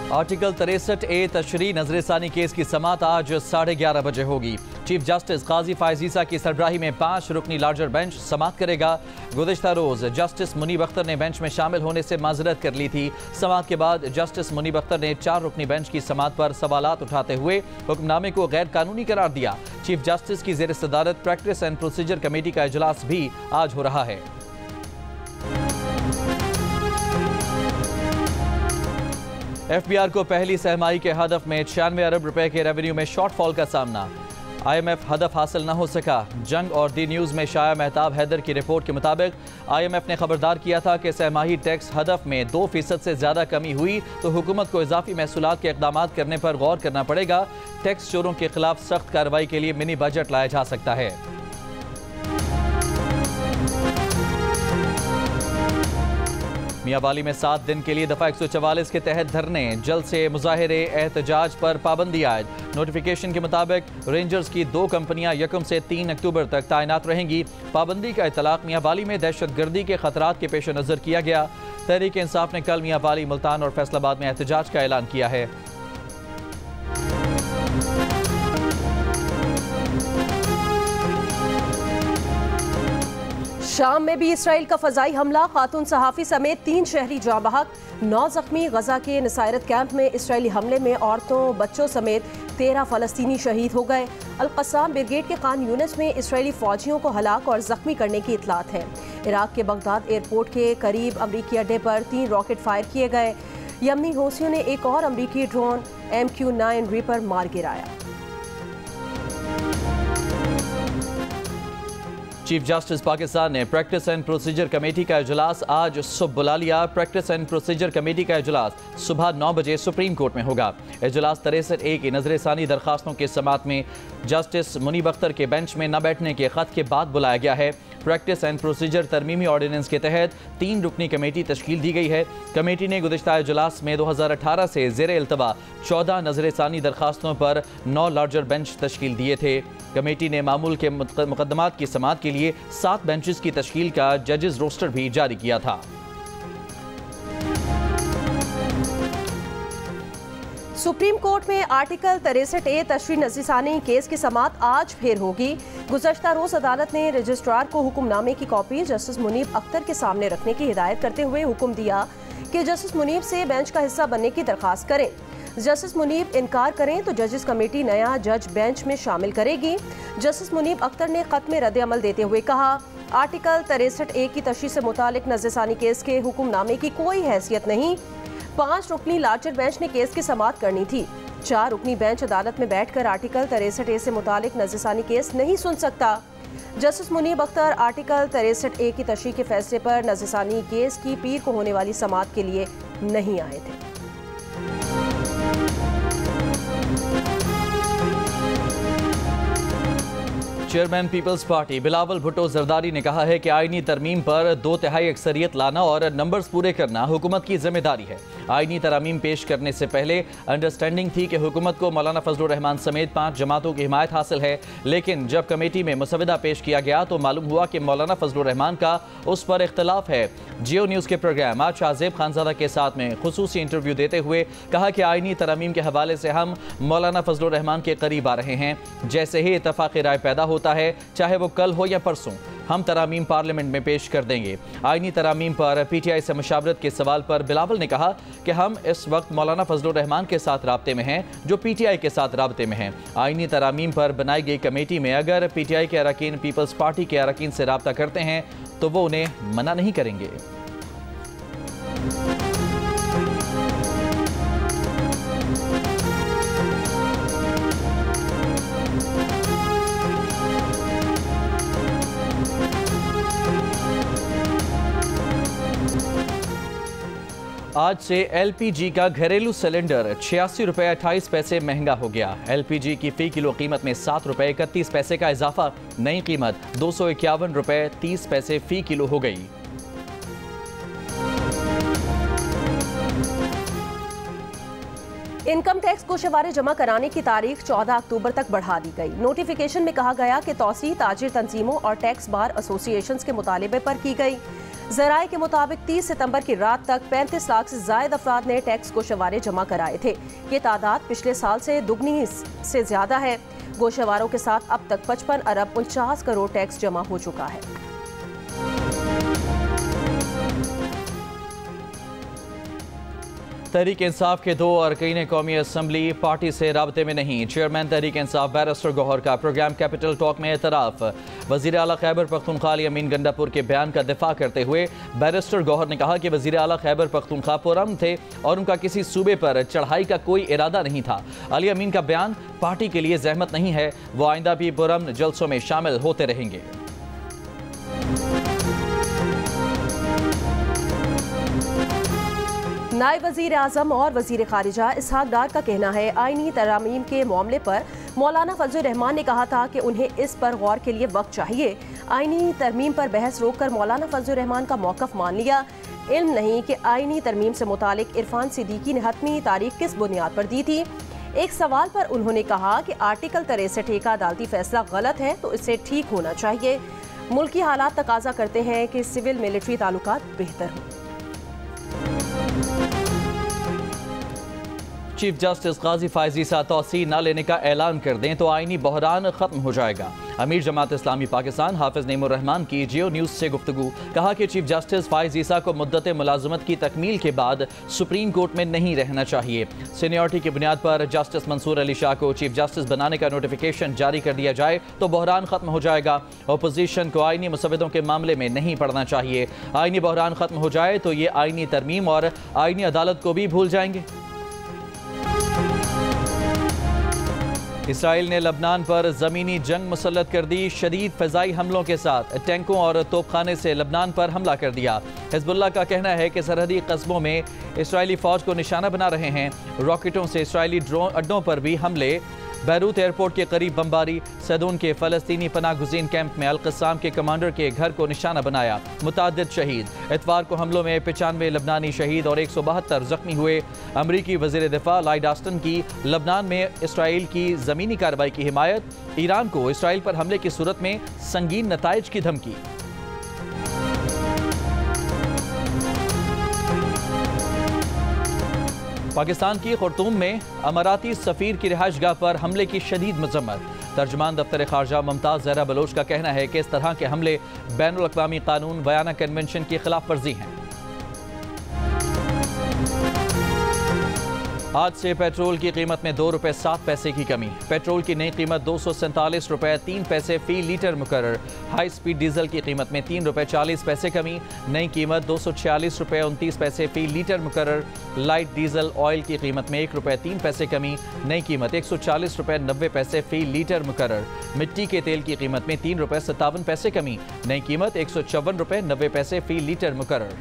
Article 63A तशरीह नजरसानी case की समाअत आज 11:30 बजे होगी। चीफ जस्टिस काजी फायजीसा की सरबराही में 5 रुकनी लार्जर बेंच समाअत करेगा। गुज़िश्ता रोज जस्टिस मुनीब अख्तर ने बेंच में शामिल होने से माजरत कर ली थी। समाअत के बाद जस्टिस मुनीब अख्तर ने 4 रुकनी बेंच की समाअत पर सवालात उठाते हुए हुक्मनामे को गैर कानूनी करार दिया। चीफ जस्टिस की ज़ेर सदारत प्रैक्टिस एंड प्रोसीजर कमेटी का इजलास भी आज हो रहा है। FBR को पहली सहमाही के हदफ में 96 अरब रुपए के रेवेन्यू में शॉर्टफॉल का सामना। IMF हदफ हासिल न हो सका। जंग और दी न्यूज़ में शाया महताब हैदर की रिपोर्ट के मुताबिक IMF ने खबरदार किया था कि सहमाही टैक्स हदफ में 2% से ज़्यादा कमी हुई तो हुकूमत को इजाफी महसूलात के इक़दामात करने पर गौर करना पड़ेगा। टैक्स चोरों के खिलाफ सख्त कार्रवाई के लिए मिनी बजट लाया जा सकता है। मियांवाली में 7 दिन के लिए दफा 144 के तहत धरने, जल्द से मुजाहिरे एहतजाज पर पाबंदी आयद। नोटिफिकेशन के मुताबिक रेंजर्स की 2 कंपनियां 1 से 3 अक्टूबर तक तैनात रहेंगी। पाबंदी का इतलाक मियांवाली में दहशतगर्दी के खतरात के पेश नज़र किया गया। तहरीक इंसाफ ने कल मियांवाली, मुल्तान और फैसलाबाद में एहतजाज का ऐलान किया है। शाम में भी इसराइल का फजाई हमला, खातून सहाफ़ी समेत 3 शहरी जाँ बहक, 9 जख्मी। गजा के नसायरत कैंप में इसराइली हमले में औरतों बच्चों समेत 13 फ़लस्तीनी शहीद हो गए। अल-क़स्साम ब्रिगेड के खान यूनिस में इसराइली फ़ौजियों को हलाक और ज़ख्मी करने की इतलात है। इराक के बगदाद एयरपोर्ट के करीब अमरीकी अड्डे पर 3 रॉकेट फायर किए गए। यमनी हौसियों ने एक और अमरीकी ड्रोन MQ-9 रीपर मार गिराया। चीफ जस्टिस पाकिस्तान ने प्रैक्टिस एंड प्रोसीजर कमेटी का इजलास आज सुबह बुला लिया। प्रैक्टिस एंड प्रोसीजर कमेटी का इजलास सुबह 9 बजे सुप्रीम कोर्ट में होगा। इजलास 63A की नजरसानी दरखास्तों के समाअत में जस्टिस मुनीब अख्तर के बेंच में न बैठने के खत के बाद बुलाया गया है। प्रैक्टिस एंड प्रोसीजर तरमीमी ऑर्डिनेंस के तहत 3 रुकनी कमेटी तश्कील दी गई है। कमेटी ने गुज़िश्ता इजलास में 2018 से ज़ेर इल्तवा 14 नजरसानी दरखास्तों पर 9 लार्जर बेंच तश्कील दिए थे। कमेटी ने मामूल के मुकदमात की समाअत के लिए 7 बेंचेस की तश्कील का जजेस रोस्टर भी जारी किया था। सुप्रीम कोर्ट में आर्टिकल 63A तशरीह नज़रसानी केस की समाअत आज फिर होगी। गुज़श्ता रोज अदालत ने रजिस्ट्रार को हुक्मनामे की कॉपी जस्टिस मुनीब अख्तर के सामने रखने की हिदायत करते हुए हुक्म दिया कि जस्टिस मुनीब से बेंच का हिस्सा बनने की दरख्वास्त करें। जस्टिस मुनीब इनकार करें तो जजेस कमेटी नया जज बेंच में शामिल करेगी। जस्टिस मुनीब अख्तर ने खत में रद्द अमल देते हुए कहा, आर्टिकल 63A की तशरीह से मुतालिक नज़रसानी केस के हुक्मनामे की कोई हैसियत नहीं। 5 रुकनी लार्जर बेंच ने केस की समाअत करनी थी। 4 रुकनी बेंच अदालत में बैठकर आर्टिकल 63A से मुतालिक नज़रसानी केस नहीं सुन सकता। Justice Munib Akhtar article 63A की तशरीह के फैसले पर नज़रसानी केस की पीर को होने वाली समाअत के लिए नहीं आए थे। Chairman Peoples Party Bilawal Bhutto Zardari ने कहा है कि आईनी तरमीम पर 2/3 अक्सरियत लाना और नंबर्स पूरे करना हुकूमत की जिम्मेदारी है। आईनी तरमीम पेश करने से पहले अंडरस्टैंडिंग थी कि हुकूमत को मौलाना फजलुर रहमान समेत 5 जमातों की हिमायत हासिल है, लेकिन जब कमेटी में मुसवदा पेश किया गया तो मालूम हुआ कि मौलाना फजलुर रहमान का उस पर इख्तलाफ है। जियो न्यूज़ के प्रोग्राम आज शाहजेब खानजादा के साथ में खुसूसी इंटरव्यू देते हुए कहा कि आईनी तरमीम के हवाले से हम मौलाना फजलुर रहमान के करीब आ रहे हैं। जैसे ही इत्तफाक़ राय पैदा होता है, चाहे वो कल हो या परसों, हम तरामीम पार्लियामेंट में पेश कर देंगे। आईनी तरामीम पर PTI से मशावरत के सवाल पर बिलावल ने कहा कि हम इस वक्त मौलाना फजलुर रहमान के साथ राब्ते में हैं, जो PTI के साथ राब्ते में हैं। आईनी तरामीम पर बनाई गई कमेटी में अगर PTI के अरकान पीपल्स पार्टी के अरकान से राब्ता करते हैं तो वो उन्हें मना नहीं करेंगे। आज से LPG का घरेलू सिलेंडर 86 रुपये 28 पैसे महंगा हो गया। LPG की फ़ी किलो कीमत में 7 रुपये 31 पैसे का इजाफा, नई कीमत 251 रुपये 30 पैसे फ़ी किलो हो गई। इनकम टैक्स गोशवारे जमा कराने की तारीख 14 अक्टूबर तक बढ़ा दी गई। नोटिफिकेशन में कहा गया कि तौसीह ताजिर तंजीमों और टैक्स बार एसोसिएशंस के मुतालिबे पर की गई। जराये के मुताबिक 30 सितंबर की रात तक 35 लाख से ज्यादा अफराद ने टैक्स गोशवारे जमा कराए थे। ये तादाद पिछले साल से दुगनी से ज्यादा है। गोशवारों के साथ अब तक 55 अरब 49 करोड़ टैक्स जमा हो चुका है। तहरीक इंसाफ के 2 अरकान कौमी असम्बली पार्टी से राबते में नहीं। चेयरमैन तहरीक इंसाफ बैरिस्टर गौहर का प्रोग्राम कैपिटल टॉक में एतराफ़। वज़ीर आला खैबर पख्तूनख्वा अली अमीन गंडापुर के बयान का दिफा करते हुए बैरिस्टर गौहर ने कहा कि वज़ीर आला खैबर पख्तूनख्वा पुरअमन थे और उनका किसी सूबे पर चढ़ाई का कोई इरादा नहीं था। अली अमीन का बयान पार्टी के लिए जहमत नहीं है, वो आइंदा भी पुरअमन जलसों में शामिल होते रहेंगे। नायब वज़ीर आज़म और वज़ीर खारिजा इसहाक डार का कहना है, आईनी तरामीम के मामले पर मौलाना फजल रहमान ने कहा था कि उन्हें इस पर गौर के लिए वक्त चाहिए। आईनी तरमीम पर बहस रोककर मौलाना फजल रहमान का मौक़िफ़ मान लिया। इल्म नहीं कि आईनी तरमीम से मुतालिक इरफान सिद्दीकी ने हतमी तारीख किस बुनियाद पर दी थी। एक सवाल पर उन्होंने कहा कि आर्टिकल 63 का अदालती फैसला गलत है तो इसे ठीक होना चाहिए। मुल्की हालात तकाजा करते हैं कि सिविल मिलिट्री ताल्लुकात बेहतर हों। चीफ जस्टिस काजी फायज ईसा तौसी न लेने का ऐलान कर दें तो आईनी बहरान खत्म हो जाएगा। अमीर जमात इस्लामी पाकिस्तान हाफिज नईमुर रहमान की जियो न्यूज़ से गुफ्तगू। कहा कि चीफ जस्टिस फायज ईसा को मुद्दत मुलाजमत की तकमील के बाद सुप्रीम कोर्ट में नहीं रहना चाहिए। सीनियरिटी की बुनियाद पर जस्टिस मंसूर अली शाह को चीफ जस्टिस बनाने का नोटिफिकेशन जारी कर दिया जाए तो बहरान खत्म हो जाएगा। अपोजिशन को आईनी मुसवदों के मामले में नहीं पड़ना चाहिए। आईनी बहरान खत्म हो जाए तो ये आईनी तरमीम और आईनी अदालत को भी भूल जाएंगे। इसराइल ने लबनान पर ज़मीनी जंग मुसल्लत कर दी। शदीद फ़िज़ाई हमलों के साथ टैंकों और तोपखाने से लबनान पर हमला कर दिया। हिज़्बुल्लाह का कहना है कि सरहदी कस्बों में इसराइली फ़ौज को निशाना बना रहे हैं। रॉकेटों से इसराइली ड्रोन अड्डों पर भी हमले। बैरूत एयरपोर्ट के करीब बमबारी। सैदून के फ़लस्तीनी पनाहगुज़ीन कैंप में अल-क़स्साम के कमांडर के घर को निशाना बनाया। मुताद्दिद शहीद। इतवार को हमलों में 95 लबनानी शहीद और 172 जख्मी हुए। अमरीकी वज़ीर दिफ़ा लॉयड ऑस्टिन की लबनान में इसराइल की ज़मीनी कार्रवाई की हिमायत। ईरान को इसराइल पर हमले की सूरत में संगीन नताइज की धमकी। पाकिस्तान की खुर्तूम में अमाराती सफ़ीर की रिहाइशगाह पर हमले की शदीद मजम्मत। तर्जुमान दफ्तर खारजा मुमताज़ ज़हरा बलोच का कहना है कि इस तरह के हमले बैनुल अक़वामी कानून बयाना कन्वेंशन की खिलाफ वर्जी हैं। आज से पेट्रोल की कीमत में 2 रुपये 7 पैसे की कमी। पेट्रोल की नई कीमत 247 रुपये 3 पैसे फ़ी लीटर मुकर्रर। हाई स्पीड डीजल की कीमत में 3 रुपये 40 पैसे कमी। नई कीमत 246 रुपये 29 पैसे फ़ी लीटर मुकर्रर। लाइट डीजल ऑयल की कीमत में 1 रुपये 3 पैसे कमी। नई कीमत 140 रुपये 90 पैसे फ़ी लीटर मुकर्रर। मिट्टी के तेल की कीमत में 3 रुपये 57 पैसे कमी। नई कीमत 154 रुपये 90 पैसे फ़ी लीटर मुकर्रर।